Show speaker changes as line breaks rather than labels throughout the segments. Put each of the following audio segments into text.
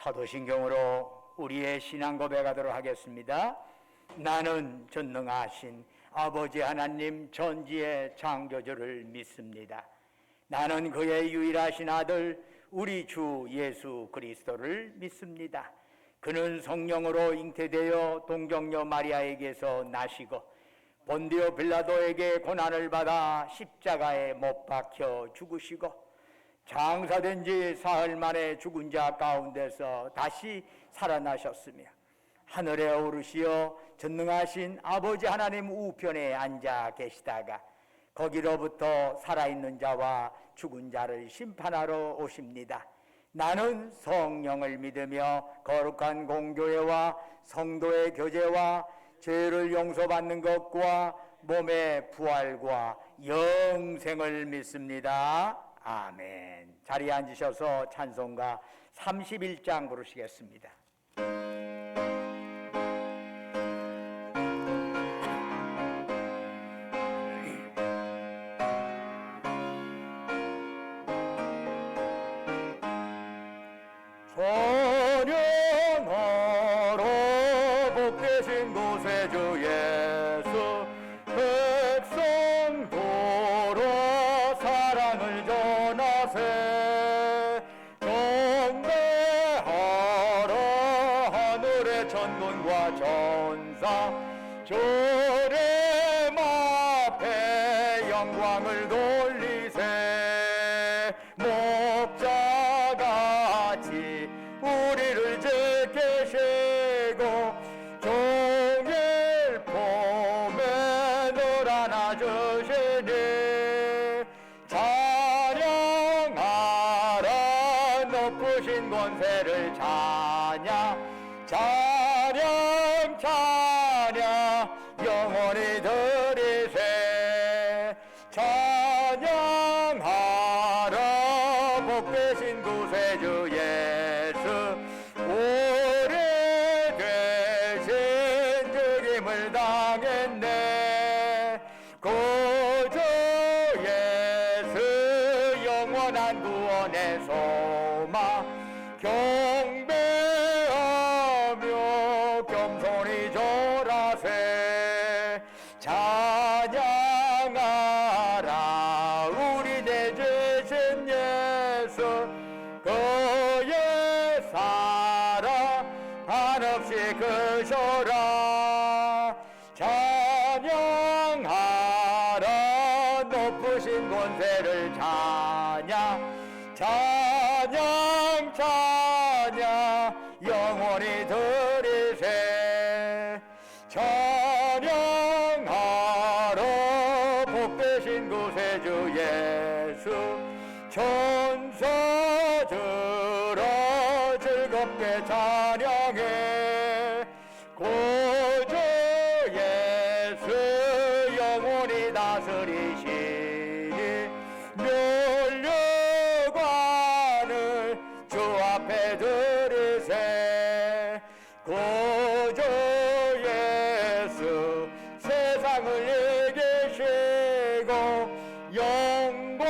사도신경으로 우리의 신앙 고백하도록 하겠습니다. 나는 전능하신 아버지 하나님 전지의 창조주를 믿습니다. 나는 그의 유일하신 아들 우리 주 예수 그리스도를 믿습니다. 그는 성령으로 잉태되어 동정녀 마리아에게서 나시고 본디오 빌라도에게 고난을 받아 십자가에 못 박혀 죽으시고 장사된 지 사흘 만에 죽은 자 가운데서 다시 살아나셨으며 하늘에 오르시어 전능하신 아버지 하나님 우편에 앉아 계시다가 거기로부터 살아있는 자와 죽은 자를 심판하러 오십니다. 나는 성령을 믿으며 거룩한 공교회와 성도의 교제와 죄를 용서받는 것과 몸의 부활과 영생을 믿습니다. 아멘. 자리에 앉으셔서 찬송가 31장 부르시겠습니다. 전영하러 복되신 곳에 주 예수 백성 도로 사랑을 전하세 경배하러 하늘의 천군과 천사 주님 앞에 영광을 돌리세 목자같이 우리를 지키시고 종일 봄에 늘 안아주시니 찬양하라 높으신 권세를 찬양 찬양 찬양 영원히 드리세 찬양하라 복되신 구세주 예수 우리 대신 죽임을 당했네 구주 예수 영원한 구원의 소망 경배하며 겸손히 절하세 찬양하라 우리 대주신 예수 그의 사랑 한없이 크셔라 찬양하라 높으신 권세를 찬양 찬양 찬양 영원히 드리세 찬양하라 복되신 구세주 예수 천사들아 즐겁게 찬양해 구주 예수 영원히 다스리시니 멸류관을 주 앞에 드리세 구주 예수 세상을 이기시고 영광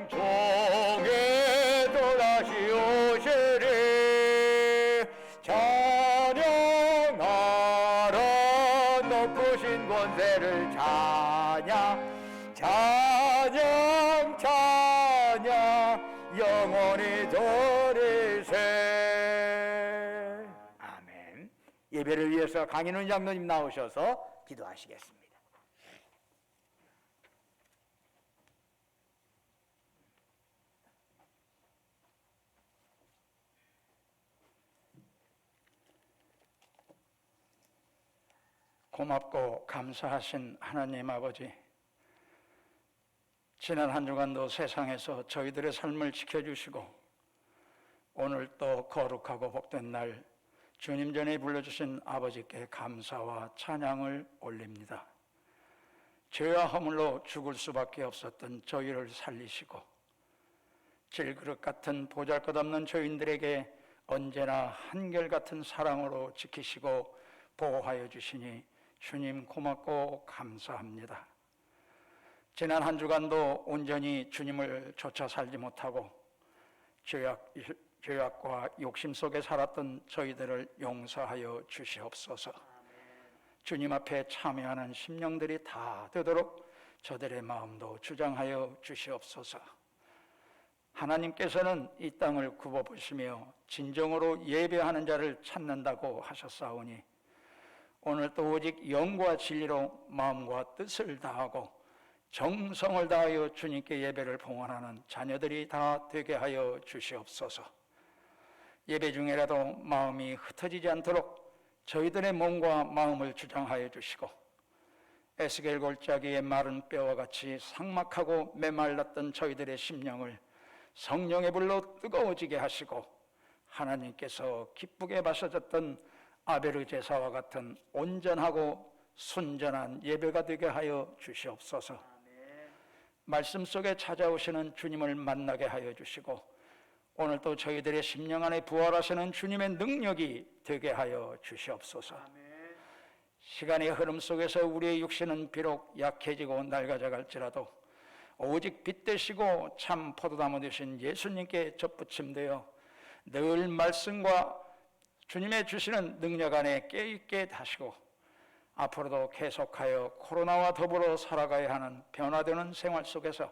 종에 또 다시 오시리 찬양하라 높으신 권세를 찬양 찬양 찬양 영원히 드리세 아멘. 예배를 위해서 강인훈 장로님 나오셔서 기도하시겠습니다.
고맙고 감사하신 하나님 아버지, 지난 한 주간도 세상에서 저희들의 삶을 지켜주시고 오늘 또 거룩하고 복된 날 주님 전에 불러주신 아버지께 감사와 찬양을 올립니다. 죄와 허물로 죽을 수밖에 없었던 저희를 살리시고 질그릇 같은 보잘것없는 죄인들에게 언제나 한결같은 사랑으로 지키시고 보호하여 주시니 주님 고맙고 감사합니다. 지난 한 주간도 온전히 주님을 쫓아 살지 못하고 죄악과 욕심 속에 살았던 저희들을 용서하여 주시옵소서. 주님 앞에 참여하는 심령들이 다 되도록 저들의 마음도 주장하여 주시옵소서. 하나님께서는 이 땅을 굽어보시며 진정으로 예배하는 자를 찾는다고 하셨사오니 오늘도 오직 영과 진리로 마음과 뜻을 다하고 정성을 다하여 주님께 예배를 봉헌하는 자녀들이 다 되게 하여 주시옵소서. 예배 중에라도 마음이 흩어지지 않도록 저희들의 몸과 마음을 주장하여 주시고 에스겔 골짜기의 마른 뼈와 같이 삭막하고 메말랐던 저희들의 심령을 성령의 불로 뜨거워지게 하시고 하나님께서 기쁘게 받으셨던 아벨의 제사와 같은 온전하고 순전한 예배가 되게 하여 주시옵소서. 말씀 속에 찾아오시는 주님을 만나게 하여 주시고 오늘도 저희들의 심령 안에 부활하시는 주님의 능력이 되게 하여 주시옵소서. 시간의 흐름 속에서 우리의 육신은 비록 약해지고 낡아져갈지라도 오직 빛 되시고 참 포도나무 되신 예수님께 접붙임되어 늘 말씀과 주님의 주시는 능력 안에 깨있게 하시고 앞으로도 계속하여 코로나와 더불어 살아가야 하는 변화되는 생활 속에서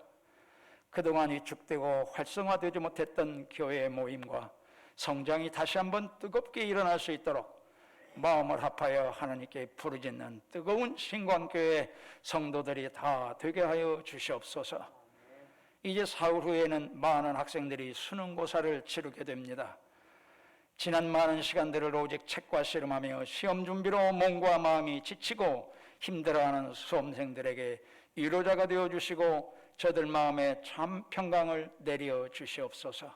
그동안 위축되고 활성화되지 못했던 교회의 모임과 성장이 다시 한번 뜨겁게 일어날 수 있도록 마음을 합하여 하나님께 부르짖는 뜨거운 신광교회 성도들이 다 되게 하여 주시옵소서. 이제 사흘 후에는 많은 학생들이 수능고사를 치르게 됩니다. 지난 많은 시간들을 오직 책과 씨름하며 시험 준비로 몸과 마음이 지치고 힘들어하는 수험생들에게 위로자가 되어주시고 저들 마음에 참 평강을 내려 주시옵소서.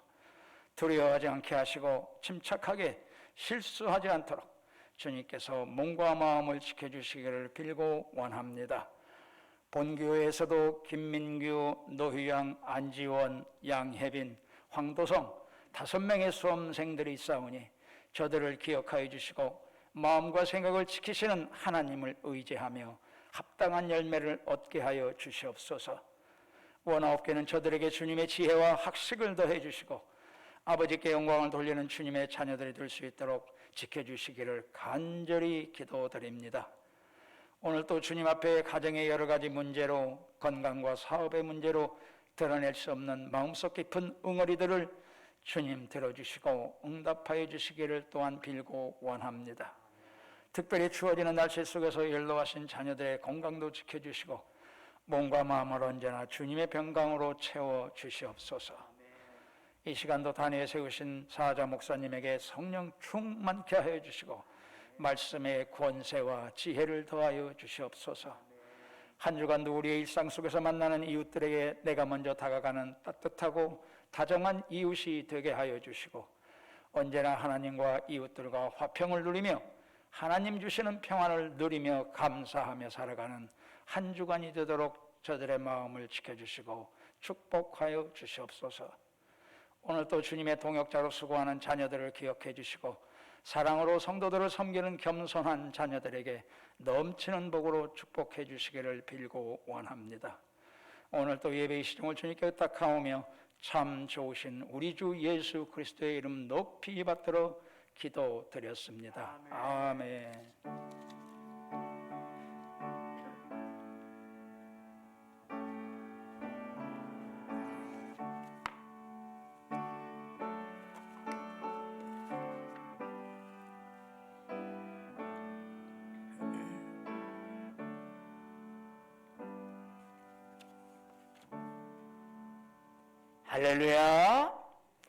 두려워하지 않게 하시고 침착하게 실수하지 않도록 주님께서 몸과 마음을 지켜주시기를 빌고 원합니다. 본교회에서도 김민규, 노희양, 안지원, 양혜빈, 황도성 5명의 수험생들이 있사오니 저들을 기억하여 주시고 마음과 생각을 지키시는 하나님을 의지하며 합당한 열매를 얻게 하여 주시옵소서. 원하옵게는 저들에게 주님의 지혜와 학식을 더해 주시고 아버지께 영광을 돌리는 주님의 자녀들이 될 수 있도록 지켜주시기를 간절히 기도드립니다. 오늘 또 주님 앞에 가정의 여러 가지 문제로 건강과 사업의 문제로 드러낼 수 없는 마음속 깊은 응어리들을 주님 들어주시고 응답하여 주시기를 또한 빌고 원합니다. 특별히 추워지는 날씨 속에서 연로하신 자녀들의 건강도 지켜주시고 몸과 마음을 언제나 주님의 평강으로 채워 주시옵소서. 이 시간도 단위에 세우신 사자 목사님에게 성령 충만케 하여 주시고 말씀의 권세와 지혜를 더하여 주시옵소서. 한 주간도 우리의 일상 속에서 만나는 이웃들에게 내가 먼저 다가가는 따뜻하고 다정한 이웃이 되게 하여 주시고 언제나 하나님과 이웃들과 화평을 누리며 하나님 주시는 평안을 누리며 감사하며 살아가는 한 주간이 되도록 저들의 마음을 지켜주시고 축복하여 주시옵소서. 오늘 또 주님의 동역자로 수고하는 자녀들을 기억해 주시고 사랑으로 성도들을 섬기는 겸손한 자녀들에게 넘치는 복으로 축복해 주시기를 빌고 원합니다. 오늘 또 예배의 시종을 주님께 의탁하오며 참 좋으신 우리 주 예수 그리스도의 이름 높이 받들어 기도드렸습니다. 아멘.
할렐루야.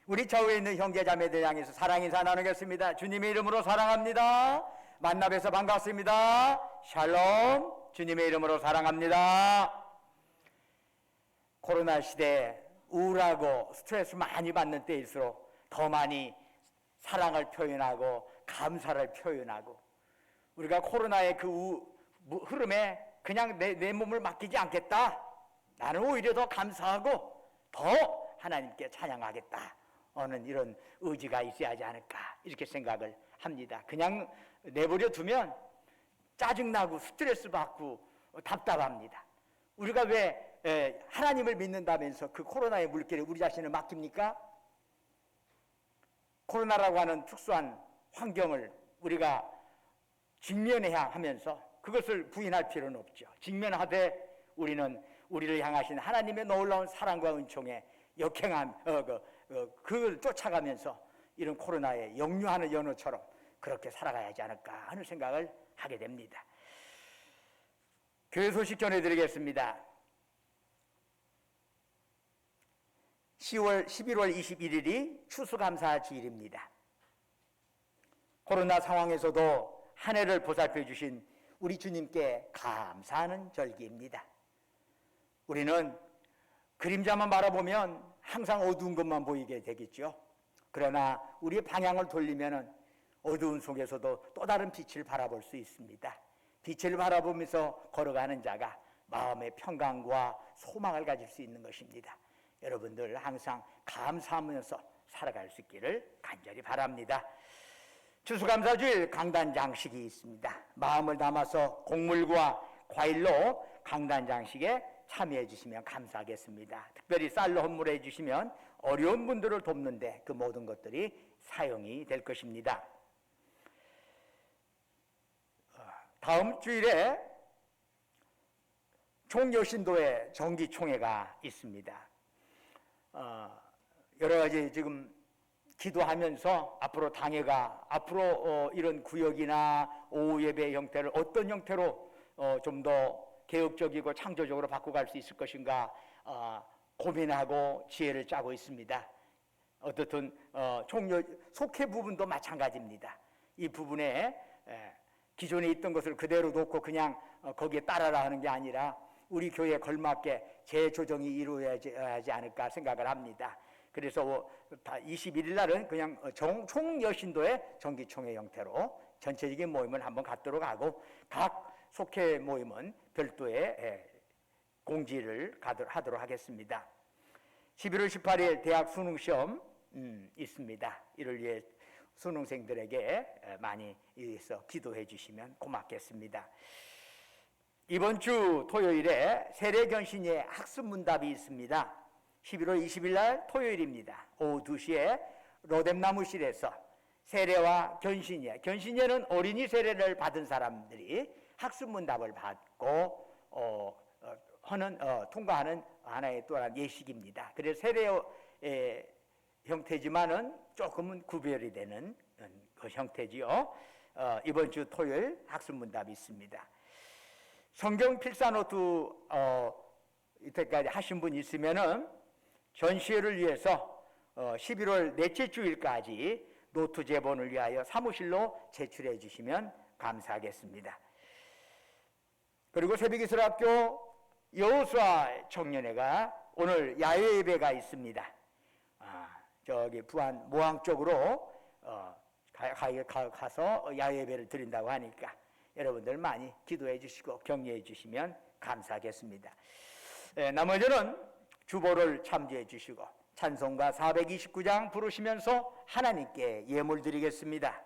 우리 좌우에 있는 형제 자매들 향해서 사랑 인사 나누겠습니다. 주님의 이름으로 사랑합니다. 만나 뵈서 반갑습니다. 샬롬. 주님의 이름으로 사랑합니다. 코로나 시대에 우울하고 스트레스 많이 받는 때일수록 더 많이 사랑을 표현하고 감사를 표현하고 우리가 코로나의 그 흐름에 그냥 내 몸을 맡기지 않겠다. 나는 오히려 더 감사하고 더 하나님께 찬양하겠다 하는 이런 의지가 있어야 하지 않을까 이렇게 생각을 합니다. 그냥 내버려 두면 짜증나고 스트레스 받고 답답합니다. 우리가 왜 하나님을 믿는다면서 그 코로나의 물길에 우리 자신을 맡깁니까? 코로나라고 하는 특수한 환경을 우리가 직면해야 하면서 그것을 부인할 필요는 없죠. 직면하되 우리는 우리를 향하신 하나님의 놀라운 사랑과 은총에 그걸 쫓아가면서 이런 코로나에 역류하는 연호처럼 그렇게 살아가야 하지 않을까 하는 생각을 하게 됩니다. 교회 소식 전해드리겠습니다. 11월 21일이 추수감사주일입니다. 코로나 상황에서도 한 해를 보살펴 주신 우리 주님께 감사하는 절기입니다. 우리는 그림자만 바라보면 항상 어두운 것만 보이게 되겠죠. 그러나 우리의 방향을 돌리면 어두운 속에서도 또 다른 빛을 바라볼 수 있습니다. 빛을 바라보면서 걸어가는 자가 마음의 평강과 소망을 가질 수 있는 것입니다. 여러분들 항상 감사하면서 살아갈 수 있기를 간절히 바랍니다. 추수감사주일 강단장식이 있습니다. 마음을 담아서 곡물과 과일로 강단장식에 참여해 주시면 감사하겠습니다. 특별히 쌀로 헌물해 주시면 어려운 분들을 돕는데 그 모든 것들이 사용이 될 것입니다. 다음 주일에 총여신도의 정기총회가 있습니다. 여러 가지 지금 기도하면서 앞으로 이런 구역이나 오후 예배 형태를 어떤 형태로 좀 더 개혁적이고 창조적으로 바꿔갈 수 있을 것인가 고민하고 지혜를 짜고 있습니다. 어떻든 속회 부분도 마찬가지입니다. 이 부분에 기존에 있던 것을 그대로 놓고 그냥 거기에 따라라 하는 게 아니라 우리 교회에 걸맞게 재조정이 이루어야지 않을까 생각을 합니다. 그래서 21일 날은 그냥 총여신도의 정기총회 형태로 전체적인 모임을 한번 갖도록 하고 각 속회 모임은 별도의 공지를 하도록 하겠습니다. 11월 18일 대학 수능시험 있습니다. 이를 위해 수능생들에게 많이 위해서 기도해 주시면 고맙겠습니다. 이번 주 토요일에 세례견신의 학습문답이 있습니다. 11월 20일 날 토요일입니다. 오후 2시에 로뎀나무실에서 세례와 견신예는 어린이 세례를 받은 사람들이 학습문답을 받고 통과하는 하나의 또한 예식입니다. 그래서 세례의 형태지만은 조금은 구별이 되는 그 형태지요. 이번 주 토요일 학습문답이 있습니다. 성경 필사노트 이때까지 하신 분 있으면은 전시회를 위해서 11월 넷째 주일까지 노트 제본을 위하여 사무실로 제출해 주시면 감사하겠습니다. 그리고 새벽기술학교 여호수아 청년회가 오늘 야외 예배가 있습니다. 저기 부안 모항 쪽으로 가서 야외 예배를 드린다고 하니까 여러분들 많이 기도해 주시고 격려해 주시면 감사하겠습니다. 나머지는 주보를 참조해 주시고 찬송가 429장 부르시면서 하나님께 예물 드리겠습니다.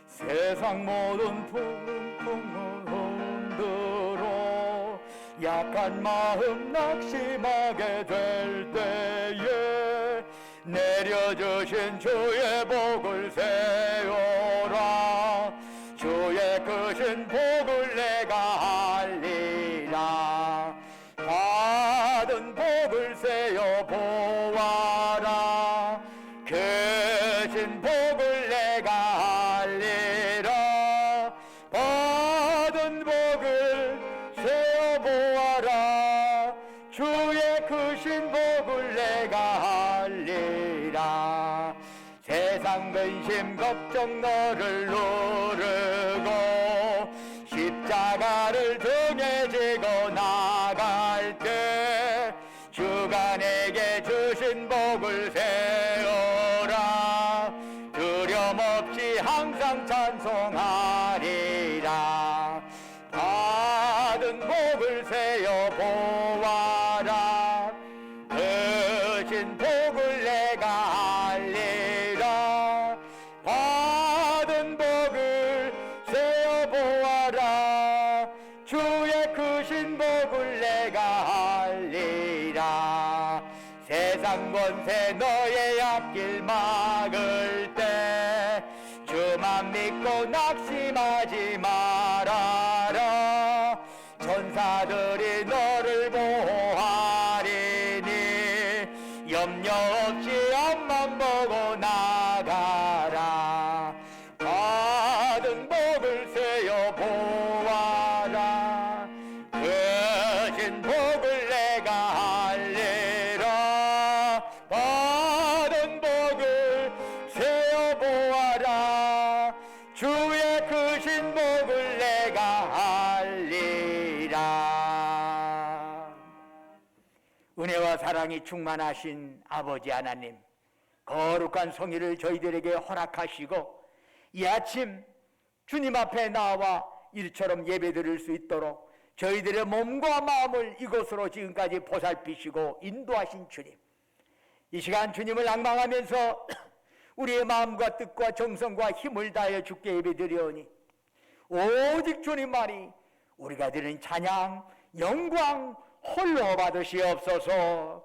세상 모든 풍풍을 흔들어 약한 마음 낙심하게 될 때에 내려주신 주의 복을 세워라. 주의 크신 복을 내가 알리라. 받은 복을 세어 보아라. 크신 복을 내가 알리라. 받은 복을 세어 보아라. 주의 크신 복을 내가 알리라. 세상 근심 걱정 너를 누르고 십자가를 등에 지고 나갈 때 주가 내게 주신 복을 세우라. 두려움 없이 항상 찬송하리라. 받은 복을 세어 보아라. 크신 복을 내가 알리라. 받은 복을 세어 보아라. 권세 너의 앞길 막을 때 주만 믿고 낙심하지 말아라. 천사들이 너를 보호하리니 염려 없이 앞만 보고 나가라. 받은 복을 세어 보아라. 크신 복을 내가 알리라. 받은 복을 세어 보아라. 주의 크신 복을 내가 알리라. 은혜와 사랑이 충만하신 아버지 하나님, 거룩한 성의를 저희들에게 허락하시고 이 아침 주님 앞에 나와 이처럼 예배드릴 수 있도록 저희들의 몸과 마음을 이곳으로 지금까지 보살피시고 인도하신 주님, 이 시간 주님을 앙망하면서 우리의 마음과 뜻과 정성과 힘을 다하여 주께 예배드리오니 오직 주님만이 우리가 드리는 찬양, 영광 홀로 받으시옵소서.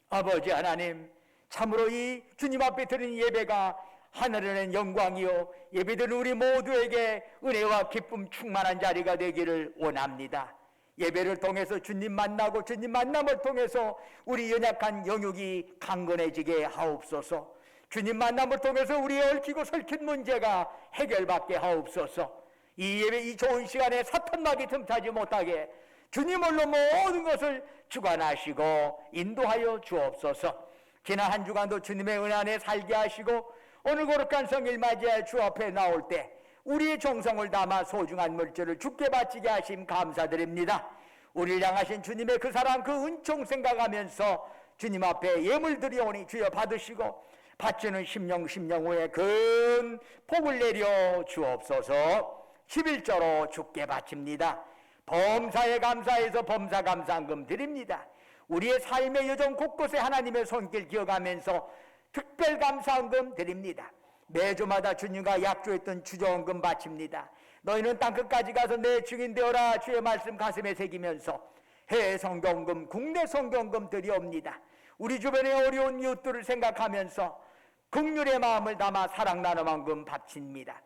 아버지 하나님, 참으로 이 주님 앞에 드리는 예배가 하늘에는 영광이요 예배드리는 우리 모두에게 은혜와 기쁨 충만한 자리가 되기를 원합니다. 예배를 통해서 주님 만나고 주님 만남을 통해서 우리 연약한 영육이 강건해지게 하옵소서. 주님 만남을 통해서 우리의 얽히고 설킨 문제가 해결받게 하옵소서. 이 예배, 이 좋은 시간에 사탄막이 틈타지 못하게 주님 홀로 모든 것을 주관하시고 인도하여 주옵소서. 지난 한 주간도 주님의 은혜 안에 살게 하시고 오늘 거룩한 성일 맞이해 주 앞에 나올 때 우리의 정성을 담아 소중한 물질을 주께 바치게 하심 감사드립니다. 우리를 향하신 주님의 그 사랑, 그 은총 생각하면서 주님 앞에 예물 드리오니 주여 받으시고 바치는 심령 후에 큰 복을 내려 주옵소서. 11조로 주께 바칩니다. 범사에 감사해서 범사 감사한금 드립니다. 우리의 삶의 여정 곳곳에 하나님의 손길 기억하면서 특별 감사한금 드립니다. 매주마다 주님과 약조했던 주정금 바칩니다. 너희는 땅끝까지 가서 내 증인 되어라. 주의 말씀 가슴에 새기면서 해외 성경금, 국내 성경금 드리옵니다. 우리 주변의 어려운 이웃들을 생각하면서 긍휼의 마음을 담아 사랑 나눔한금 바칩니다.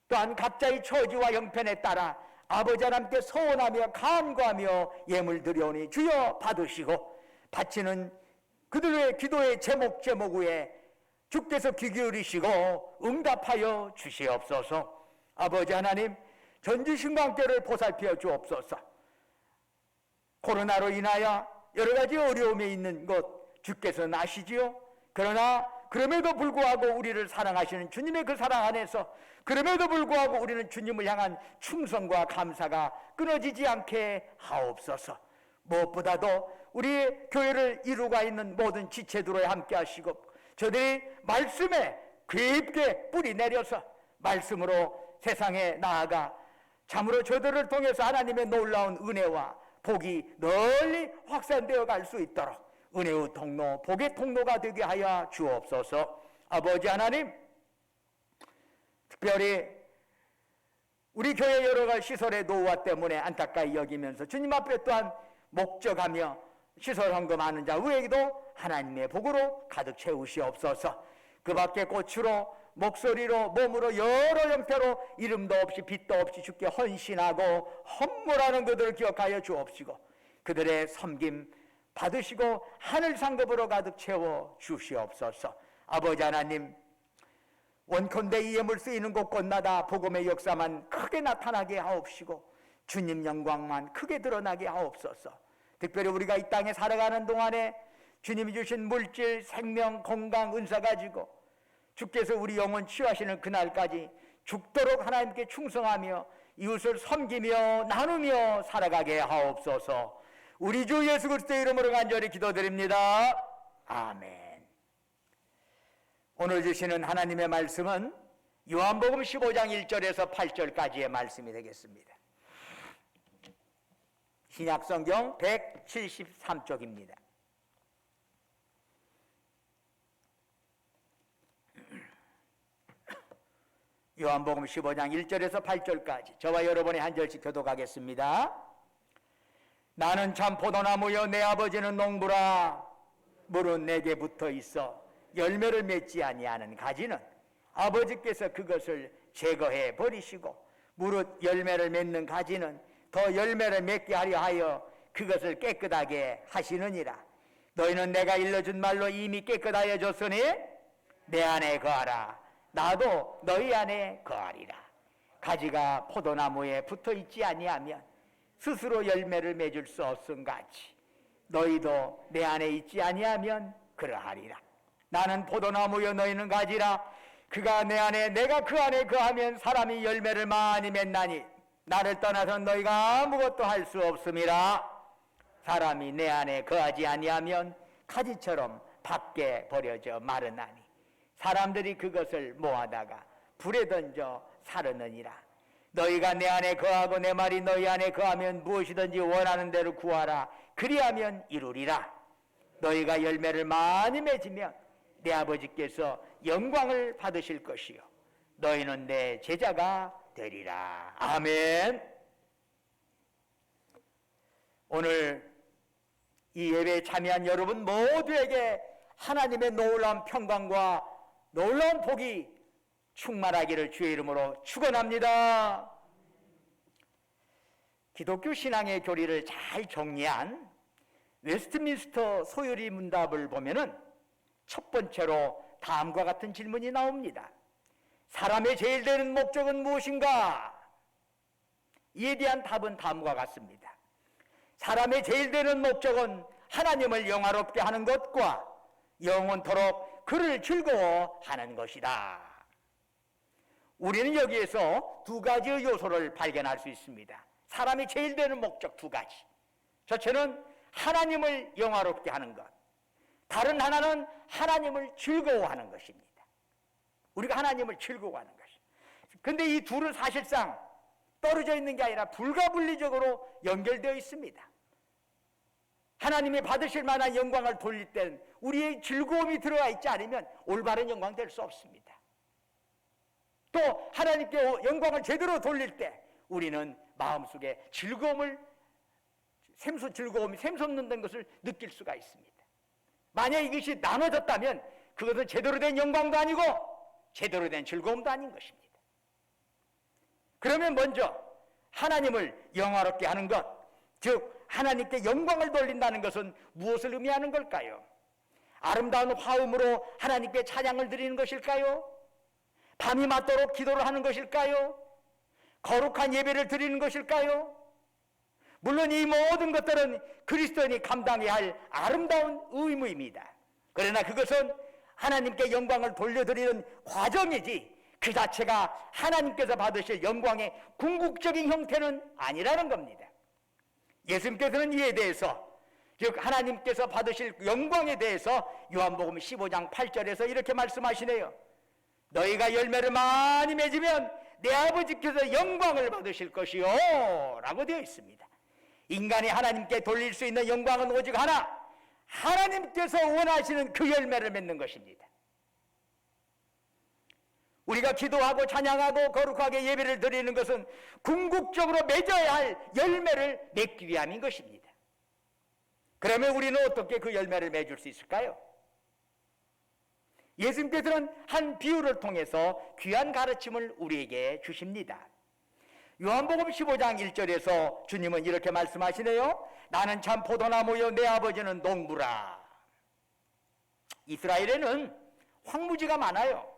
또한 각자의 처지와 형편에 따라 아버지 하나님께 서원하며 간구하며 예물 드려오니 주여 받으시고 바치는 그들의 기도의 제목 위에 주께서 귀 기울이시고 응답하여 주시옵소서. 아버지 하나님, 전지신광교를 보살펴 주옵소서. 코로나로 인하여 여러 가지 어려움에 있는 것 주께서는 아시지요. 그러나 그럼에도 불구하고 우리를 사랑하시는 주님의 그 사랑 안에서 그럼에도 불구하고 우리는 주님을 향한 충성과 감사가 끊어지지 않게 하옵소서. 무엇보다도 우리 교회를 이루고 있는 모든 지체들에 함께 하시고 저들이 말씀에 깊게 뿌리 내려서 말씀으로 세상에 나아가 참으로 저들을 통해서 하나님의 놀라운 은혜와 복이 널리 확산되어 갈 수 있도록 은혜의 통로, 복의 통로가 되게 하여 주옵소서. 아버지 하나님, 특별히 우리 교회 여러 가지 시설의 노후화 때문에 안타까이 여기면서 주님 앞에 또한 목적하며 시설 헌금하는 자 외에도 하나님의 복으로 가득 채우시옵소서. 그 밖에 꽃으로, 목소리로, 몸으로 여러 형태로 이름도 없이 빛도 없이 주께 헌신하고 헌물하는 그들을 기억하여 주옵시고 그들의 섬김 받으시고 하늘 상급으로 가득 채워 주시옵소서. 아버지 하나님, 원컨대 이 예물 쓰이는 곳곳마다 복음의 역사만 크게 나타나게 하옵시고 주님 영광만 크게 드러나게 하옵소서. 특별히 우리가 이 땅에 살아가는 동안에 주님이 주신 물질, 생명, 건강, 은사 가지고 주께서 우리 영혼 치유하시는 그날까지 죽도록 하나님께 충성하며 이웃을 섬기며 나누며 살아가게 하옵소서. 우리 주 예수 그리스도의 이름으로 간절히 기도드립니다. 아멘. 오늘 주시는 하나님의 말씀은 요한복음 15장 1절에서 8절까지의 말씀이 되겠습니다. 신약성경 173쪽입니다. 요한복음 15장 1절에서 8절까지 저와 여러분이 한 절씩 교독하겠습니다. 나는 참 포도나무여 내 아버지는 농부라. 무릇 내게 붙어 있어 열매를 맺지 아니하는 가지는 아버지께서 그것을 제거해 버리시고 무릇 열매를 맺는 가지는 더 열매를 맺게 하려 하여 그것을 깨끗하게 하시느니라. 너희는 내가 일러준 말로 이미 깨끗하여 졌으니 내 안에 거하라. 나도 너희 안에 거하리라. 가지가 포도나무에 붙어 있지 아니하면 스스로 열매를 맺을 수 없음 같이 너희도 내 안에 있지 아니하면 그러하리라. 나는 포도나무여 너희는 가지라. 그가 내 안에 내가 그 안에 거하면 사람이 열매를 많이 맺나니 나를 떠나서 너희가 아무것도 할 수 없음이라. 사람이 내 안에 거하지 아니하면 가지처럼 밖에 버려져 마르나니 사람들이 그것을 모아다가 불에 던져 사르느니라. 너희가 내 안에 거하고 내 말이 너희 안에 거하면 무엇이든지 원하는 대로 구하라. 그리하면 이루리라. 너희가 열매를 많이 맺으면 내 아버지께서 영광을 받으실 것이요 너희는 내 제자가 되리라. 아멘. 오늘 이 예배에 참여한 여러분 모두에게 하나님의 놀라운 평강과 놀라운 복이 충만하기를 주의 이름으로 축원합니다. 기독교 신앙의 교리를 잘 정리한 웨스트민스터 소요리 문답을 보면은 첫 번째로 다음과 같은 질문이 나옵니다. 사람의 제일 되는 목적은 무엇인가? 이에 대한 답은 다음과 같습니다. 사람의 제일 되는 목적은 하나님을 영화롭게 하는 것과 영원토록 그를 즐거워하는 것이다. 우리는 여기에서 두 가지의 요소를 발견할 수 있습니다. 사람이 제일 되는 목적 두 가지. 첫째는 하나님을 영화롭게 하는 것. 다른 하나는 하나님을 즐거워하는 것입니다. 우리가 하나님을 즐거워하는 것입니다. 그런데 이 둘은 사실상 떨어져 있는 게 아니라 불가분리적으로 연결되어 있습니다. 하나님이 받으실 만한 영광을 돌릴 땐 우리의 즐거움이 들어가 있지 않으면 올바른 영광 될 수 없습니다. 또 하나님께 영광을 제대로 돌릴 때 우리는 마음속에 즐거움이 샘솟는 것을 느낄 수가 있습니다. 만약 이것이 나눠졌다면 그것은 제대로 된 영광도 아니고 제대로 된 즐거움도 아닌 것입니다. 그러면 먼저 하나님을 영화롭게 하는 것, 즉 하나님께 영광을 돌린다는 것은 무엇을 의미하는 걸까요? 아름다운 화음으로 하나님께 찬양을 드리는 것일까요? 밤이 맞도록 기도를 하는 것일까요? 거룩한 예배를 드리는 것일까요? 물론 이 모든 것들은 그리스도인이 감당해야 할 아름다운 의무입니다. 그러나 그것은 하나님께 영광을 돌려드리는 과정이지 그 자체가 하나님께서 받으실 영광의 궁극적인 형태는 아니라는 겁니다. 예수님께서는 이에 대해서, 즉 하나님께서 받으실 영광에 대해서 요한복음 15장 8절에서 이렇게 말씀하시네요. 너희가 열매를 많이 맺으면 내 아버지께서 영광을 받으실 것이요 라고 되어 있습니다. 인간이 하나님께 돌릴 수 있는 영광은 오직 하나, 하나님께서 원하시는 그 열매를 맺는 것입니다. 우리가 기도하고 찬양하고 거룩하게 예배를 드리는 것은 궁극적으로 맺어야 할 열매를 맺기 위함인 것입니다. 그러면 우리는 어떻게 그 열매를 맺을 수 있을까요? 예수님께서는 한 비유를 통해서 귀한 가르침을 우리에게 주십니다. 요한복음 15장 1절에서 주님은 이렇게 말씀하시네요. 나는 참 포도나무요 내 아버지는 농부라. 이스라엘에는 황무지가 많아요.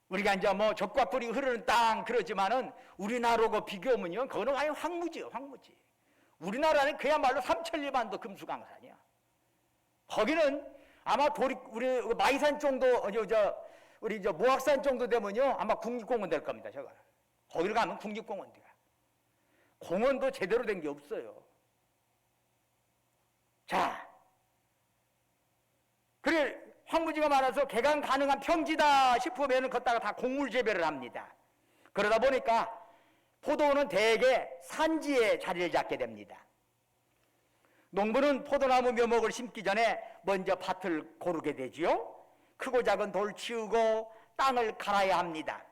우리가 이제 뭐 적과 꿀이 흐르는 땅 그러지만은 우리나라하고 비교하면요, 그거는 아예 황무지예요, 황무지. 우리나라는 그야말로 삼천리반도 금수강산이야. 거기는 아마 우리 마이산 정도, 우리 모악산 정도 되면요, 아마 국립공원 될 겁니다, 저거. 거기를 가면 국립공원 돼요. 공원도 제대로 된 게 없어요. 자, 그래 황무지가 많아서 개간 가능한 평지다 싶으면 걷다가 다 곡물 재배를 합니다. 그러다 보니까 포도는 대개 산지에 자리를 잡게 됩니다. 농부는 포도나무 묘목을 심기 전에 먼저 밭을 고르게 되지요. 크고 작은 돌 치우고 땅을 갈아야 합니다.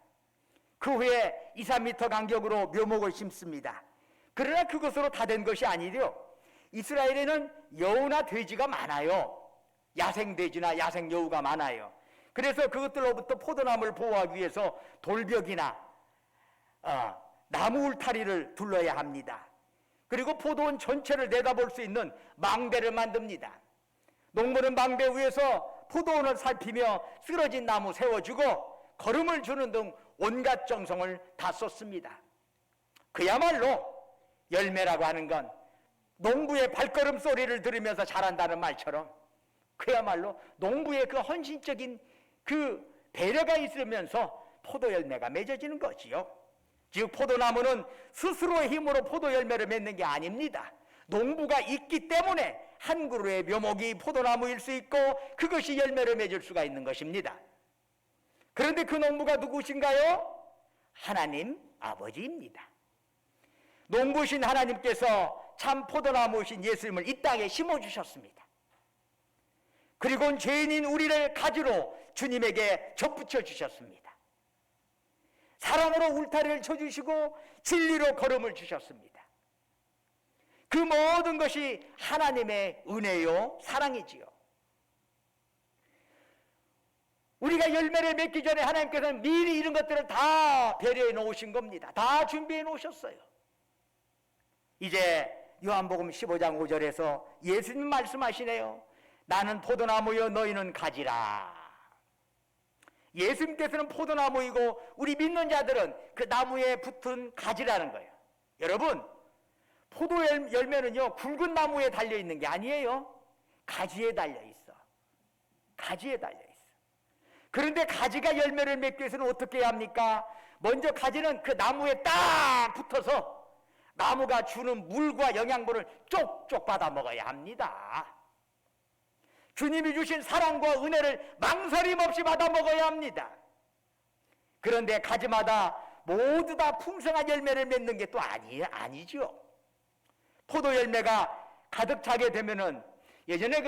그 후에 2, 3m 간격으로 묘목을 심습니다. 그러나 그것으로 다 된 것이 아니래요. 이스라엘에는 여우나 돼지가 많아요. 야생 돼지나 야생 여우가 많아요. 그래서 그것들로부터 포도나무를 보호하기 위해서 돌벽이나 나무 울타리를 둘러야 합니다. 그리고 포도원 전체를 내다볼 수 있는 망대를 만듭니다. 농부는 망대 위에서 포도원을 살피며 쓰러진 나무 세워주고 거름을 주는 등 온갖 정성을 다 썼습니다. 그야말로 열매라고 하는 건 농부의 발걸음 소리를 들으면서 자란다는 말처럼 그야말로 농부의 그 헌신적인 그 배려가 있으면서 포도 열매가 맺어지는 거지요. 즉 포도나무는 스스로의 힘으로 포도 열매를 맺는 게 아닙니다. 농부가 있기 때문에 한 그루의 묘목이 포도나무일 수 있고 그것이 열매를 맺을 수가 있는 것입니다. 그런데 그 농부가 누구신가요? 하나님 아버지입니다. 농부신 하나님께서 참 포도나무신 예수님을 이 땅에 심어주셨습니다. 그리고 죄인인 우리를 가지로 주님에게 접붙여 주셨습니다. 사랑으로 울타리를 쳐주시고 진리로 걸음을 주셨습니다. 그 모든 것이 하나님의 은혜요 사랑이지요. 우리가 열매를 맺기 전에 하나님께서는 미리 이런 것들을 다 배려해 놓으신 겁니다. 다 준비해 놓으셨어요. 이제 요한복음 15장 5절에서 예수님 말씀하시네요. 나는 포도나무여 너희는 가지라. 예수님께서는 포도나무이고 우리 믿는 자들은 그 나무에 붙은 가지라는 거예요. 여러분, 포도 열매는요 굵은 나무에 달려있는 게 아니에요. 가지에 달려있어. 가지에 달려있어. 그런데 가지가 열매를 맺기 위해서는 어떻게 해야 합니까? 먼저 가지는 그 나무에 딱 붙어서 나무가 주는 물과 영양분을 쪽쪽 받아 먹어야 합니다. 주님이 주신 사랑과 은혜를 망설임 없이 받아 먹어야 합니다. 그런데 가지마다 모두 다 풍성한 열매를 맺는 게 또 아니죠. 포도 열매가 가득 차게 되면은 예전에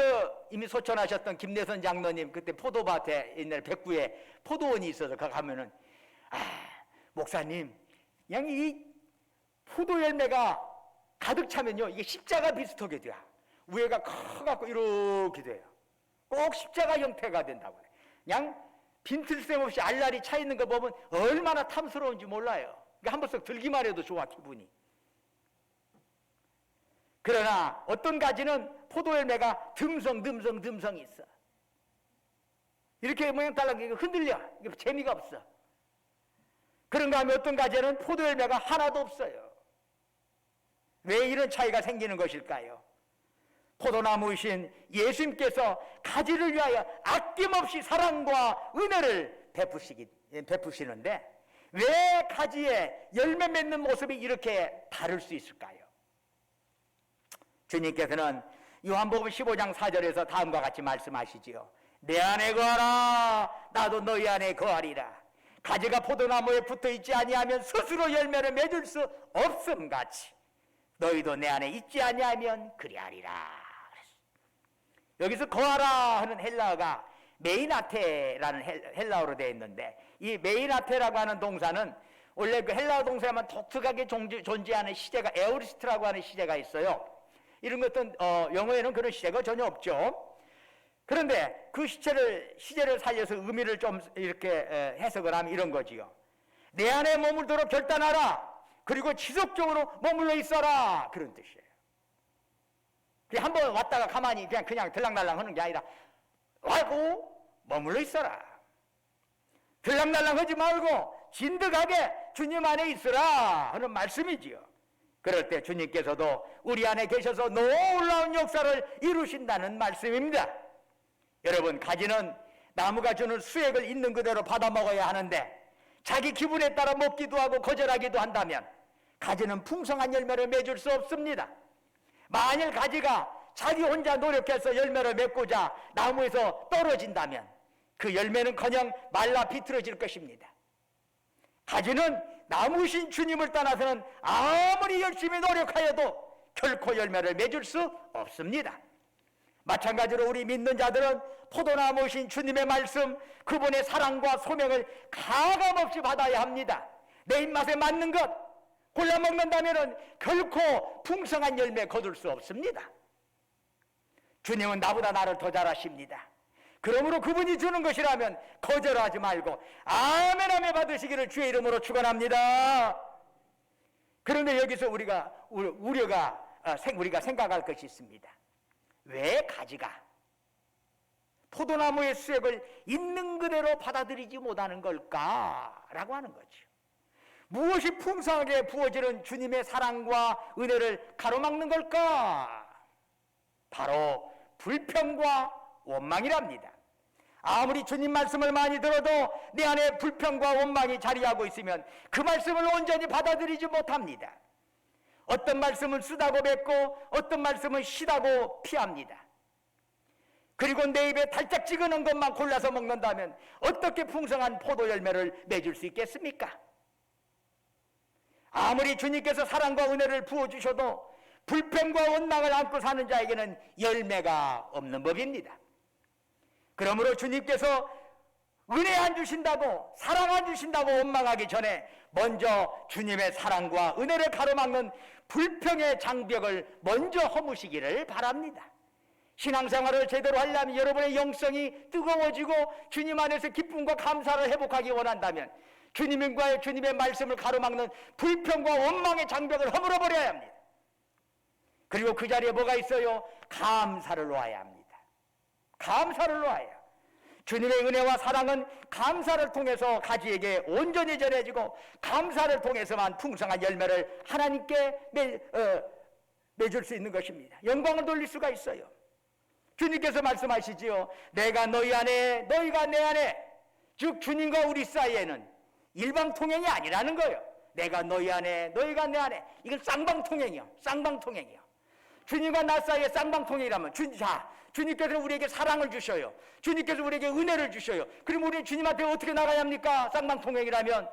이미 소천하셨던 김내선 장로님 그때 포도밭에 옛날 백구에 포도원이 있어서 가 가면은 목사님 그냥 이 포도 열매가 가득 차면요 이게 십자가 비슷하게 돼요. 위에가 커갖고 이렇게 돼요. 꼭 십자가 형태가 된다고 해요. 그냥 빈틀셈 없이 알알이 차 있는 거 보면 얼마나 탐스러운지 몰라요. 그러니까 한 번씩 들기만 해도 좋아 기분이. 그러나 어떤 가지는 포도 열매가 듬성 있어. 이렇게 모양 달라게 흔들려. 재미가 없어. 그런가 하면 어떤 가지는 포도 열매가 하나도 없어요. 왜 이런 차이가 생기는 것일까요? 포도나무이신 예수님께서 가지를 위하여 아낌없이 사랑과 은혜를 베푸시는데 왜 가지에 열매 맺는 모습이 이렇게 다를 수 있을까요? 주님께서는 요한복음 15장 4절에서 다음과 같이 말씀하시지요. 내 안에 거하라 나도 너희 안에 거하리라. 가지가 포도나무에 붙어있지 아니하면 스스로 열매를 맺을 수 없음같이 너희도 내 안에 있지 아니하면 그리하리라. 여기서 거하라 하는 헬라어가 메이나테라는 헬라어로 되어 있는데 이 메이나테라고 하는 동사는 원래 그 헬라어 동사에만 독특하게 존재하는 시제가 에오리스트라고 하는 시제가 있어요. 이런 것들은 영어에는 그런 시제가 전혀 없죠. 그런데 그 시제를 살려서 의미를 좀 이렇게 해석을 하면 이런 거지요. 내 안에 머물도록 결단하라. 그리고 지속적으로 머물러 있어라. 그런 뜻이에요. 그냥 한번 왔다가 가만히 그냥 들락날락 하는 게 아니라 와고 머물러 있어라. 들락날락 하지 말고 진득하게 주님 안에 있으라 하는 말씀이지요. 그럴 때 주님께서도 우리 안에 계셔서 놀라운 역사를 이루신다는 말씀입니다. 여러분, 가지는 나무가 주는 수액을 있는 그대로 받아 먹어야 하는데 자기 기분에 따라 먹기도 하고 거절하기도 한다면 가지는 풍성한 열매를 맺을 수 없습니다. 만일 가지가 자기 혼자 노력해서 열매를 맺고자 나무에서 떨어진다면 그 열매는커녕 말라 비틀어질 것입니다. 가지는 나무신 주님을 떠나서는 아무리 열심히 노력하여도 결코 열매를 맺을 수 없습니다. 마찬가지로 우리 믿는 자들은 포도나무신 주님의 말씀, 그분의 사랑과 소명을 가감없이 받아야 합니다. 내 입맛에 맞는 것 골라 먹는다면 결코 풍성한 열매 거둘 수 없습니다. 주님은 나보다 나를 더 잘 아십니다. 그러므로 그분이 주는 것이라면 거절하지 말고 아멘 하며 받으시기를 주의 이름으로 축원합니다. 그런데 여기서 우리가 생각할 것이 있습니다. 왜 가지가 포도나무의 수액을 있는 그대로 받아들이지 못하는 걸까라고 하는 거죠. 무엇이 풍성하게 부어지는 주님의 사랑과 은혜를 가로막는 걸까? 바로 불평과 원망이랍니다. 아무리 주님 말씀을 많이 들어도 내 안에 불평과 원망이 자리하고 있으면 그 말씀을 온전히 받아들이지 못합니다. 어떤 말씀은 쓰다고 뱉고 어떤 말씀은 시다고 피합니다. 그리고 내 입에 달짝지근한 것만 골라서 먹는다면 어떻게 풍성한 포도 열매를 맺을 수 있겠습니까? 아무리 주님께서 사랑과 은혜를 부어주셔도 불평과 원망을 안고 사는 자에게는 열매가 없는 법입니다. 그러므로 주님께서 은혜 안 주신다고 사랑 안 주신다고 원망하기 전에 먼저 주님의 사랑과 은혜를 가로막는 불평의 장벽을 먼저 허무시기를 바랍니다. 신앙생활을 제대로 하려면 여러분의 영성이 뜨거워지고 주님 안에서 기쁨과 감사를 회복하기 원한다면 주님과의 주님의 말씀을 가로막는 불평과 원망의 장벽을 허물어 버려야 합니다. 그리고 그 자리에 뭐가 있어요? 감사를 놓아야 합니다. 감사를 놓아야. 주님의 은혜와 사랑은 감사를 통해서 가지에게 온전히 전해지고 감사를 통해서만 풍성한 열매를 하나님께 맺을 수 있는 것입니다. 영광을 돌릴 수가 있어요. 주님께서 말씀하시지요. 내가 너희 안에 너희가 내 안에, 즉 주님과 우리 사이에는 일방통행이 아니라는 거예요. 내가 너희 안에 너희가 내 안에, 이건 쌍방통행이요. 쌍방통행이요. 주님과 나 사이에 쌍방통행이라면 주님께서 우리에게 사랑을 주셔요. 주님께서 우리에게 은혜를 주셔요. 그럼 우리는 주님한테 어떻게 나가야 합니까? 쌍방통행이라면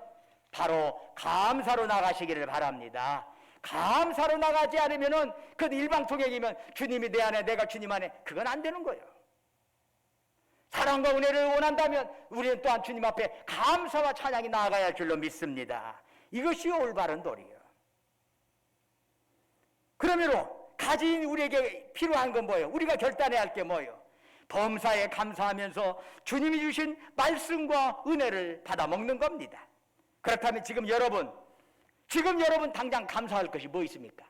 바로 감사로 나가시기를 바랍니다. 감사로 나가지 않으면은 그건 일방통행이면 주님이 내 안에 내가 주님 안에, 그건 안 되는 거예요. 사랑과 은혜를 원한다면 우리는 또한 주님 앞에 감사와 찬양이 나아가야 할 줄로 믿습니다. 이것이 올바른 도리예요. 그러므로 가진 우리에게 필요한 건 뭐예요? 우리가 결단해야 할 게 뭐예요? 범사에 감사하면서 주님이 주신 말씀과 은혜를 받아 먹는 겁니다. 그렇다면 지금 여러분 당장 감사할 것이 뭐 있습니까?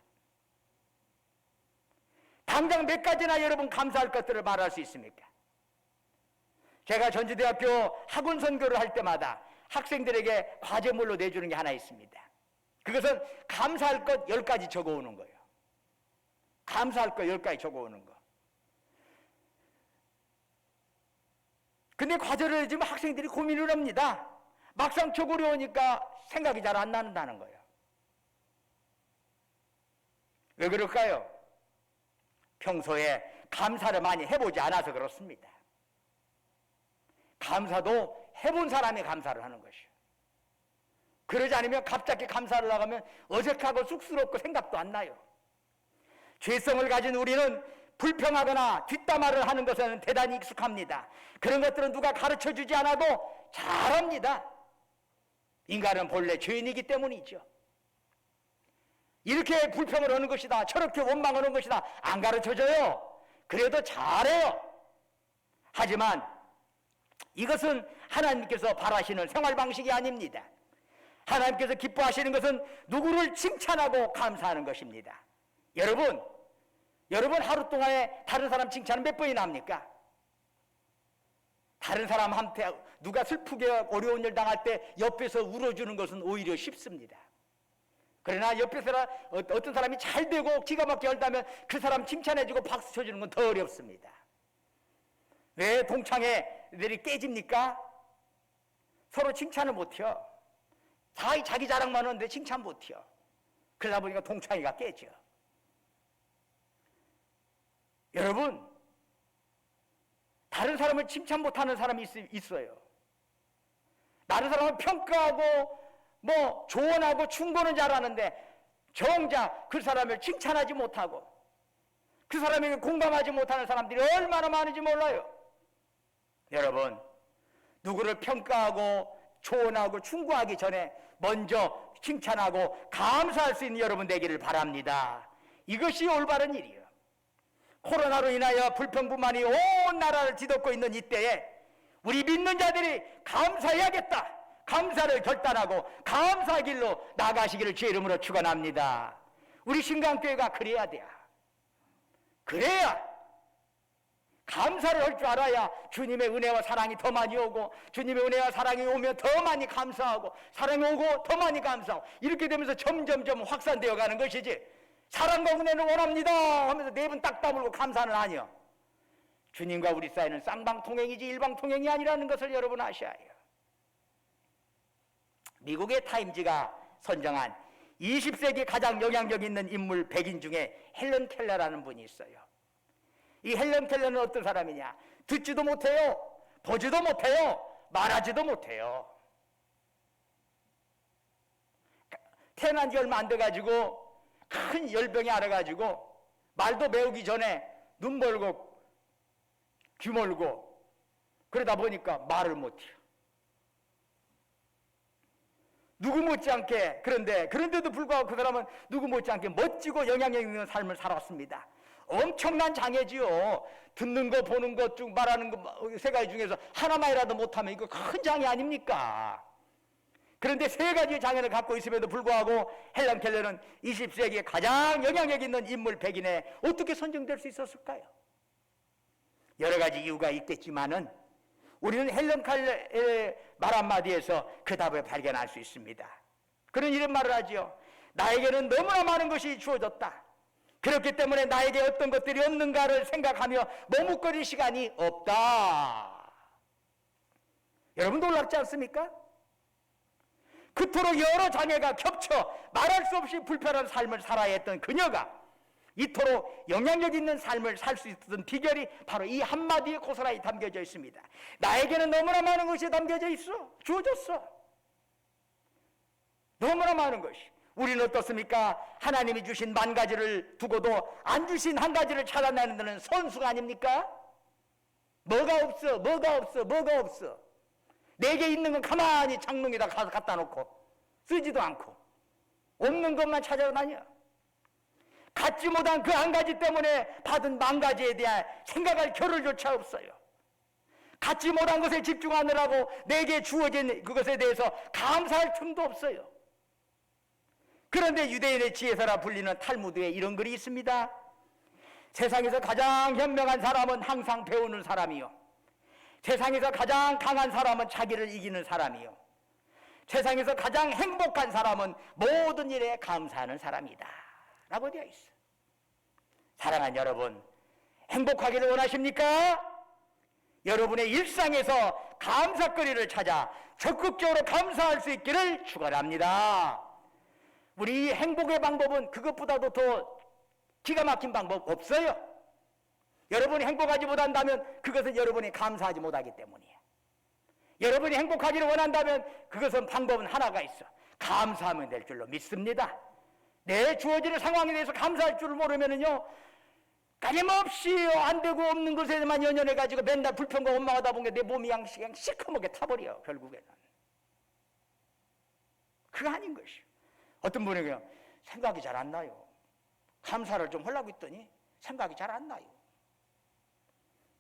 당장 몇 가지나 여러분 감사할 것들을 말할 수 있습니까? 제가 전주대학교 학원 선교를 할 때마다 학생들에게 과제물로 내주는 게 하나 있습니다. 그것은 감사할 것 10가지 적어오는 거예요. 감사할 거 10가지 적어오는 거. 근데 과제를 해주면 학생들이 고민을 합니다. 막상 적으려 오니까 생각이 잘 안 나는다는 거예요. 왜 그럴까요? 평소에 감사를 많이 해보지 않아서 그렇습니다. 감사도 해본 사람이 감사를 하는 것이에요. 그러지 않으면 갑자기 감사를 나가면 어색하고 쑥스럽고 생각도 안 나요. 죄성을 가진 우리는 불평하거나 뒷담화를 하는 것은 대단히 익숙합니다. 그런 것들은 누가 가르쳐주지 않아도 잘합니다. 인간은 본래 죄인이기 때문이죠. 이렇게 불평을 하는 것이다, 저렇게 원망을 하는 것이다, 안 가르쳐줘요. 그래도 잘해요. 하지만 이것은 하나님께서 바라시는 생활 방식이 아닙니다. 하나님께서 기뻐하시는 것은 누구를 칭찬하고 감사하는 것입니다. 여러분 하루 동안에 다른 사람 칭찬은 몇 번이나 합니까? 다른 사람한테 누가 슬프게 어려운 일 당할 때 옆에서 울어주는 것은 오히려 쉽습니다. 그러나 옆에 사람, 어떤 사람이 잘 되고 기가 막히게 한다면 그 사람 칭찬해주고 박수 쳐주는 건 더 어렵습니다. 왜 동창회들이 깨집니까? 서로 칭찬을 못해요. 자기 자랑만 하는데 칭찬 못해요. 그러다 보니까 동창회가 깨져. 여러분, 다른 사람을 칭찬 못하는 사람이 있어요. 다른 사람을 평가하고 조언하고 충고는 잘하는데 정작 그 사람을 칭찬하지 못하고 그 사람에게 공감하지 못하는 사람들이 얼마나 많은지 몰라요. 여러분, 누구를 평가하고 조언하고 충고하기 전에 먼저 칭찬하고 감사할 수 있는 여러분 되기를 바랍니다. 이것이 올바른 일이에요. 코로나로 인하여 불평불만이 온 나라를 뒤덮고 있는 이때에 우리 믿는 자들이 감사해야겠다. 감사를 결단하고 감사의 길로 나가시기를 주의 이름으로 축원합니다. 우리 신강교회가 그래야 돼요. 그래야 감사를 할 줄 알아야 주님의 은혜와 사랑이 더 많이 오고, 주님의 은혜와 사랑이 오면 더 많이 감사하고, 사랑이 오고 더 많이 감사하고, 이렇게 되면서 점점점 확산되어 가는 것이지, 사랑과 은혜를 원합니다 하면서 네 분 딱 다물고 감사는 아니요. 주님과 우리 사이는 쌍방통행이지 일방통행이 아니라는 것을 여러분 아셔야 해요. 미국의 타임즈가 선정한 20세기 가장 영향력 있는 인물 100인 중에 헬런 켈러라는 분이 있어요. 이 헬런 켈러는 어떤 사람이냐? 듣지도 못해요, 보지도 못해요, 말하지도 못해요. 태어난 지 얼마 안 돼가지고 큰 열병이 알아가지고 말도 배우기 전에 눈 멀고 귀 멀고 그러다 보니까 말을 못해요. 누구 못지않게, 그런데도 불구하고 그 사람은 누구 못지않게 멋지고 영향력 있는 삶을 살았습니다. 엄청난 장애지요. 듣는 거, 보는 것 중 말하는 거 세 가지 중에서 하나만이라도 못하면 이거 큰 장애 아닙니까? 그런데 세 가지 장애를 갖고 있음에도 불구하고 헬런 켈러는 20세기에 가장 영향력 있는 인물 100인에 어떻게 선정될 수 있었을까요? 여러 가지 이유가 있겠지만은 우리는 헬런 켈러의 말 한마디에서 그 답을 발견할 수 있습니다. 그는 이런 말을 하지요. 나에게는 너무나 많은 것이 주어졌다. 그렇기 때문에 나에게 어떤 것들이 없는가를 생각하며 머뭇거릴 시간이 없다. 여러분 놀랍지 않습니까? 그토록 여러 장애가 겹쳐 말할 수 없이 불편한 삶을 살아야 했던 그녀가 이토록 영향력 있는 삶을 살 수 있었던 비결이 바로 이 한마디에 고스란히 담겨져 있습니다. 나에게는 너무나 많은 것이 담겨져 있어. 주어졌어. 너무나 많은 것이. 우리는 어떻습니까? 하나님이 주신 만 가지를 두고도 안 주신 한 가지를 찾아내는 데는 선수가 아닙니까? 뭐가 없어, 뭐가 없어, 뭐가 없어. 내게 있는 건 가만히 장롱에다 가서 갖다 놓고 쓰지도 않고 없는 것만 찾아다녀. 갖지 못한 그 한 가지 때문에 받은 만 가지에 대한 생각할 겨를조차 없어요. 갖지 못한 것에 집중하느라고 내게 주어진 그것에 대해서 감사할 틈도 없어요. 그런데 유대인의 지혜서라 불리는 탈무드에 이런 글이 있습니다. 세상에서 가장 현명한 사람은 항상 배우는 사람이요, 세상에서 가장 강한 사람은 자기를 이기는 사람이요, 세상에서 가장 행복한 사람은 모든 일에 감사하는 사람이다 라고 되어 있어. 사랑하는 여러분, 행복하기를 원하십니까? 여러분의 일상에서 감사거리를 찾아 적극적으로 감사할 수 있기를 축원합니다. 우리 행복의 방법은 그것보다도 더 기가 막힌 방법 없어요. 여러분이 행복하지 못한다면 그것은 여러분이 감사하지 못하기 때문이에요. 여러분이 행복하기를 원한다면 그것은 방법은 하나가 있어. 감사하면 될 줄로 믿습니다. 내 주어지는 상황에 대해서 감사할 줄을 모르면은요, 끊임없이 안 되고 없는 것에만 연연해가지고 맨날 불평과 원망하다 보니까 내 몸이 그냥 시커멓게 타버려. 결국에는 그거 아닌 것이요. 어떤 분이 그냥 생각이 잘 안 나요. 감사를 좀 하려고 했더니 생각이 잘 안 나요.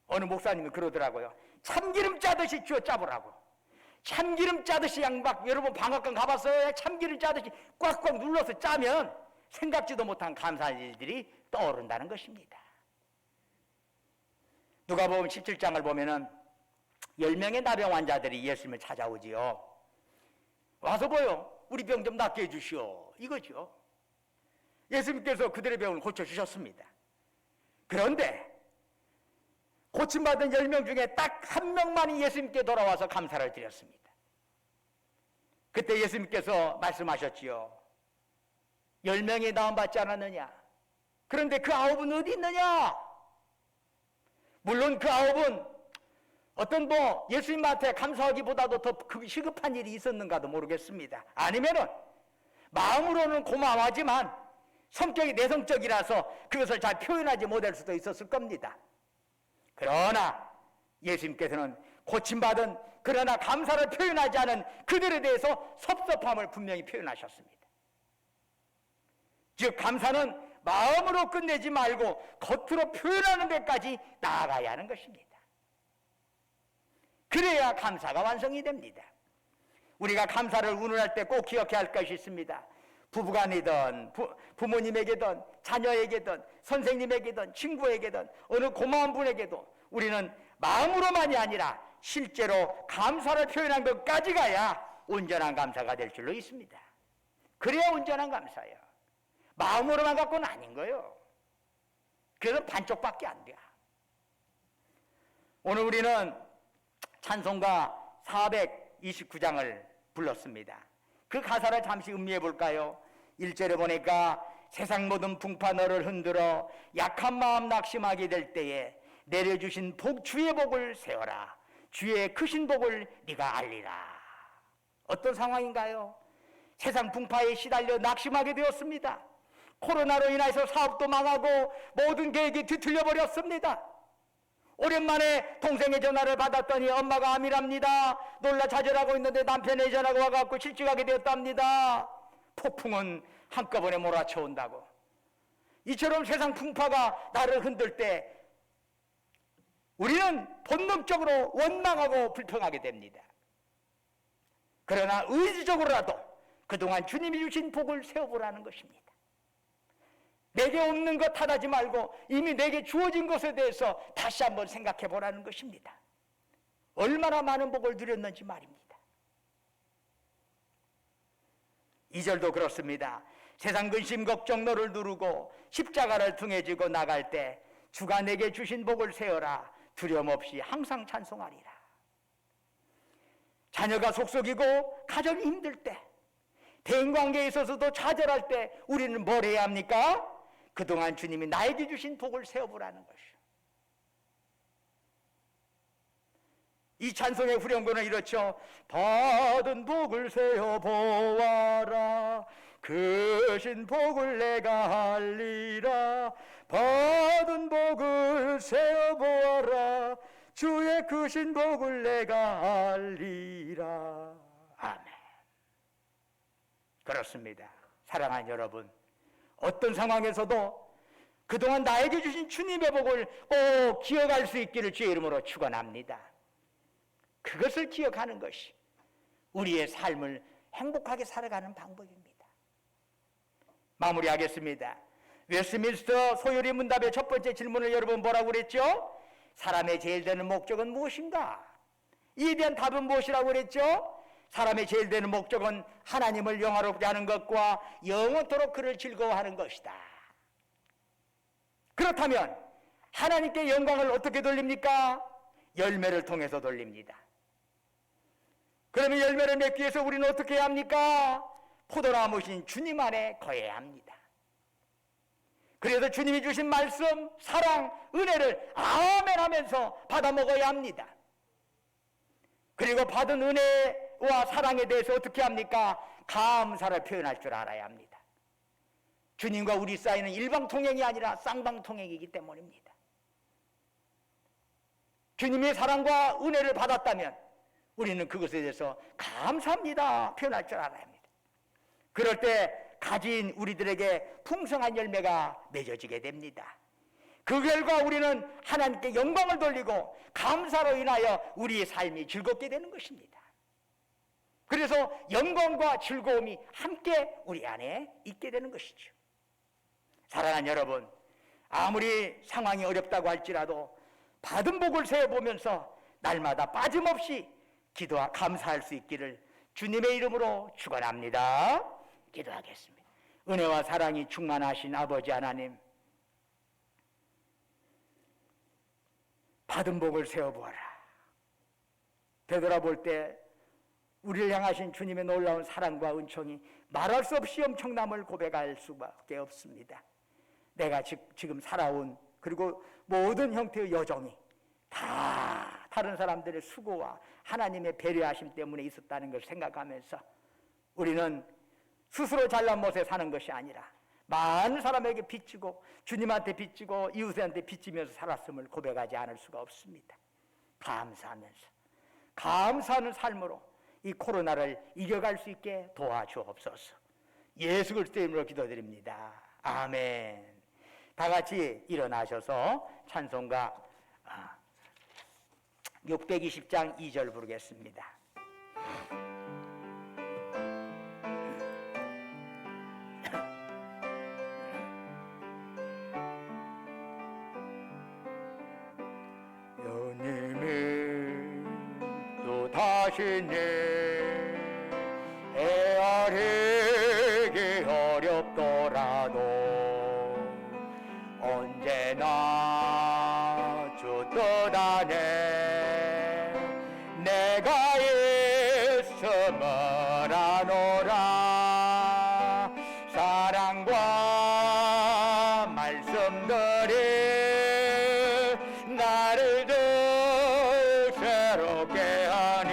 어느 목사님이 그러더라고요. 참기름 짜듯이 쥐어 짜보라고. 참기름 짜듯이 양박, 여러분 방앗간 가봤어요? 참기름 짜듯이 꽉꽉 눌러서 짜면 생각지도 못한 감사할 일들이 떠오른다는 것입니다. 누가복음 17장을 보면은 10명의 나병 환자들이 예수님을 찾아오지요. 와서 보여. 우리 병 좀 낫게 해주시오. 이거죠. 예수님께서 그들의 병을 고쳐주셨습니다. 그런데 고침받은 10명 중에 딱 한 명만이 예수님께 돌아와서 감사를 드렸습니다. 그때 예수님께서 말씀하셨지요. 10명이 나음받지 않았느냐? 그런데 그 9은 어디 있느냐? 물론 그 9은 어떤 예수님한테 감사하기보다도 더 시급한 일이 있었는가도 모르겠습니다. 아니면은 마음으로는 고마워하지만 성격이 내성적이라서 그것을 잘 표현하지 못할 수도 있었을 겁니다. 그러나 예수님께서는 고침받은, 그러나 감사를 표현하지 않은 그들에 대해서 섭섭함을 분명히 표현하셨습니다. 즉 감사는 마음으로 끝내지 말고 겉으로 표현하는 데까지 나아가야 하는 것입니다. 그래야 감사가 완성이 됩니다. 우리가 감사를 운운할 때 꼭 기억해야 할 것이 있습니다. 부부간이든 부모님에게든 자녀에게든 선생님에게든 친구에게든 어느 고마운 분에게도 우리는 마음으로만이 아니라 실제로 감사를 표현한 것까지 가야 온전한 감사가 될 줄로 있습니다. 그래야 온전한 감사예요. 마음으로만 갖고는 아닌 거예요. 그래서 반쪽밖에 안 돼. 오늘 우리는 찬송가 429장을 불렀습니다. 그 가사를 잠시 음미해 볼까요? 1절에 보니까 세상 모든 풍파 너를 흔들어 약한 마음 낙심하게 될 때에 내려주신 주의 복을 세워라. 주의 크신 복을 네가 알리라. 어떤 상황인가요? 세상 풍파에 시달려 낙심하게 되었습니다. 코로나로 인해서 사업도 망하고 모든 계획이 뒤틀려 버렸습니다. 오랜만에 동생의 전화를 받았더니 엄마가 암이랍니다. 놀라 좌절하고 있는데 남편의 전화가 와갖고 실직하게 되었답니다. 폭풍은 한꺼번에 몰아쳐온다고. 이처럼 세상 풍파가 나를 흔들 때 우리는 본능적으로 원망하고 불평하게 됩니다. 그러나 의지적으로라도 그동안 주님이 주신 복을 세워보라는 것입니다. 내게 없는 것 탓하지 말고 이미 내게 주어진 것에 대해서 다시 한번 생각해 보라는 것입니다. 얼마나 많은 복을 누렸는지 말입니다. 2절도 그렇습니다. 세상 근심 걱정 너를 누르고 십자가를 등에 지고 나갈 때 주가 내게 주신 복을 세어라. 두려움 없이 항상 찬송하리라. 자녀가 속속이고 가정이 힘들 때, 대인관계에 있어서도 좌절할 때 우리는 뭘 해야 합니까? 그동안 주님이 나에게 주신 복을 세워보라는 것이요. 이 찬송의 후렴구는 이렇죠. 받은 복을 세워보아라. 크신 복을 내가 알리라. 받은 복을 세워보아라. 주의 크신 복을 내가 알리라. 아멘. 그렇습니다. 사랑하는 여러분, 어떤 상황에서도 그동안 나에게 주신 주님의 복을 꼭 기억할 수 있기를 주의 이름으로 축원합니다. 그것을 기억하는 것이 우리의 삶을 행복하게 살아가는 방법입니다. 마무리하겠습니다. 웨스트민스터 소요리 문답의 첫 번째 질문을 여러분 뭐라고 그랬죠? 사람의 제일 되는 목적은 무엇인가? 이에 대한 답은 무엇이라고 그랬죠? 사람의 제일 되는 목적은 하나님을 영화롭게 하는 것과 영원토록 그를 즐거워하는 것이다. 그렇다면 하나님께 영광을 어떻게 돌립니까? 열매를 통해서 돌립니다. 그러면 열매를 맺기 위해서 우리는 어떻게 해야 합니까? 포도나무신 주님 안에 거해야 합니다. 그래서 주님이 주신 말씀, 사랑, 은혜를 아멘 하면서 받아 먹어야 합니다. 그리고 받은 은혜와 사랑에 대해서 어떻게 합니까? 감사를 표현할 줄 알아야 합니다. 주님과 우리 사이는 일방통행이 아니라 쌍방통행이기 때문입니다. 주님의 사랑과 은혜를 받았다면 우리는 그것에 대해서 감사합니다 표현할 줄 알아야 합니다. 그럴 때 가진 우리들에게 풍성한 열매가 맺어지게 됩니다. 그 결과 우리는 하나님께 영광을 돌리고 감사로 인하여 우리의 삶이 즐겁게 되는 것입니다. 그래서 영광과 즐거움이 함께 우리 안에 있게 되는 것이죠. 사랑하는 여러분, 아무리 상황이 어렵다고 할지라도 받은 복을 세어보면서 날마다 빠짐없이 기도와 감사할 수 있기를 주님의 이름으로 축원합니다. 기도하겠습니다. 은혜와 사랑이 충만하신 아버지 하나님, 받은 복을 세워보아라. 되돌아볼 때 우리를 향하신 주님의 놀라운 사랑과 은총이 말할 수 없이 엄청남을 고백할 수밖에 없습니다. 내가 지금 살아온 그리고 모든 형태의 여정이 다 다른 사람들의 수고와 하나님의 배려하심 때문에 있었다는 것을 생각하면서 우리는 스스로 잘난 못에 사는 것이 아니라 많은 사람에게 빚지고 주님한테 빚지고 이웃한테 빚지면서 살았음을 고백하지 않을 수가 없습니다. 감사하면서 감사하는 삶으로 이 코로나를 이겨갈 수 있게 도와주옵소서. 예수 그리스도의 이름으로 기도드립니다. 아멘. 다 같이 일어나셔서 찬송가 620장 2절 부르겠습니다. 주님이 또 다시 내 애아리기 어렵더라도 언제나 주 뜻 안에 내가 있음을 아노라. 사랑과 말씀들이 나를 더 새롭게 하니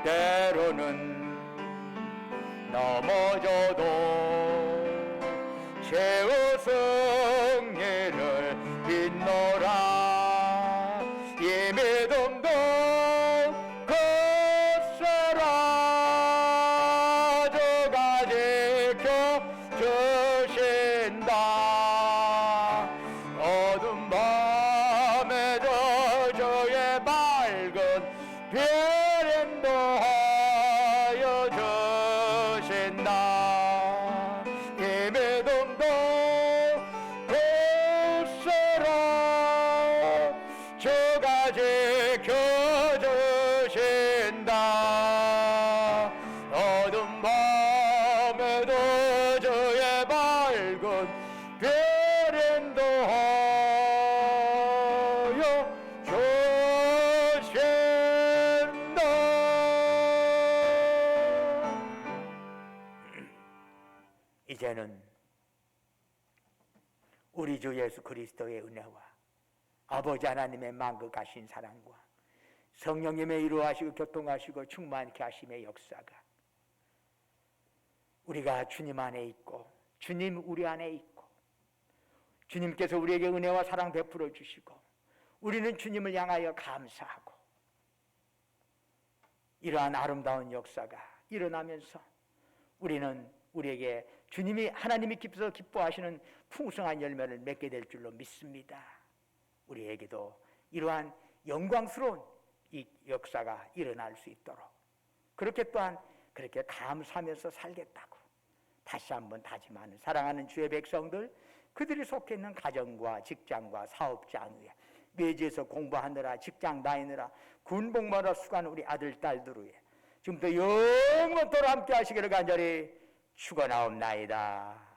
때로는 넘어져도 최후 승리를 빚노라. 이 믿음도 굳세라. 주가 지켜주신다. 어두운 밤에도 주의 밝은 빛 인도하여 주신다. 이 믿음도 굳세라. 주가 지켜주신다. 어두운 밤에도 주의 밝은 빛 인도하여 주신다. 이제는 우리 주 예수 그리스도의 은혜와 아버지 하나님의 만극하신 사랑과 성령님의 이루하시고 교통하시고 충만케 하심의 역사가 우리가 주님 안에 있고 주님 우리 안에 있고 주님께서 우리에게 은혜와 사랑 베풀어 주시고 우리는 주님을 향하여 감사하고 이러한 아름다운 역사가 일어나면서 우리는 우리에게 주님이 하나님이 깊어서 기뻐하시는 풍성한 열매를 맺게 될 줄로 믿습니다. 우리에게도 이러한 영광스러운 이 역사가 일어날 수 있도록 그렇게 또한 그렇게 감사하면서 살겠다고 다시 한번 다짐하는 사랑하는 주의 백성들, 그들이 속해 있는 가정과 직장과 사업장 위에 매주에서 공부하느라 직장 다니느라 군복무하러 수고하는 우리 아들 딸들 위에 지금부터 영원토록 함께 하시기를 간절히 축원하옵나이다.